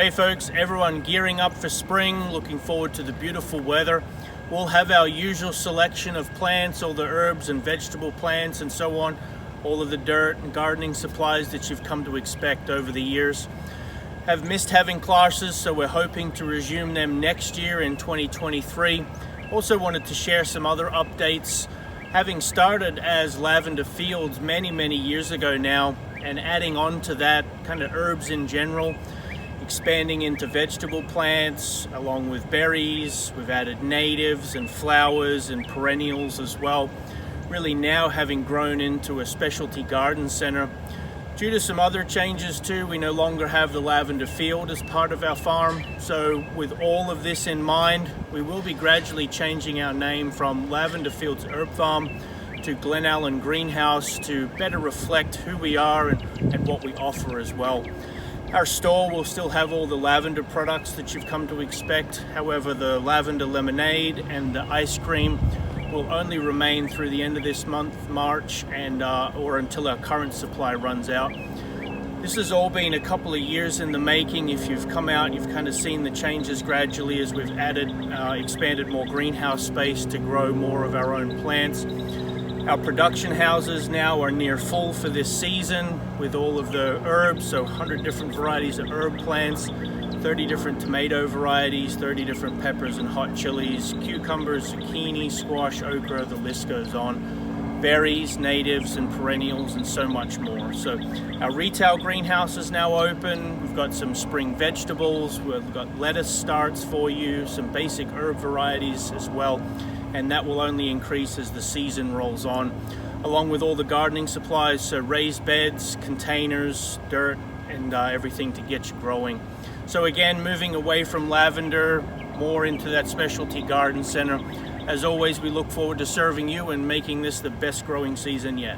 Okay folks, everyone gearing up for spring, looking forward to the beautiful weather. We'll have our usual selection of plants, all the herbs and vegetable plants and so on, all of the dirt and gardening supplies that you've come to expect over the years. Have missed having classes, so we're hoping to resume them next year in 2023. Also wanted to share some other updates. Having started as Lavender Fields many years ago now, and adding on to that kind of herbs in general, expanding into vegetable plants along with berries. We've added natives and flowers and perennials as well. Really now having grown into a specialty garden center. Due to some other changes too, we no longer have the Lavender Field as part of our farm. So with all of this in mind, we will be gradually changing our name from Lavender Fields Herb Farm to GLEN Greenhouse to better reflect who we are and what we offer as well. Our store will still have all the lavender products that you've come to expect. However, the lavender lemonade and the ice cream will only remain through the end of this month, March, and or until our current supply runs out. This has all been a couple of years in the making. If you've come out, you've kind of seen the changes gradually as we've added, expanded more greenhouse space to grow more of our own plants. Our production houses now are near full for this season with all of the herbs, so 100 different varieties of herb plants, 30 different tomato varieties, 30 different peppers and hot chilies, cucumbers, zucchini, squash, okra, the list goes on. Berries, natives and perennials and so much more. So our retail greenhouse is now open. We've got some spring vegetables, we've got lettuce starts for you, some basic herb varieties as well. And that will only increase as the season rolls on, along with all the gardening supplies, so raised beds, containers, dirt, and everything to get you growing. So again, moving away from lavender, more into that specialty garden center. As always, we look forward to serving you and making this the best growing season yet.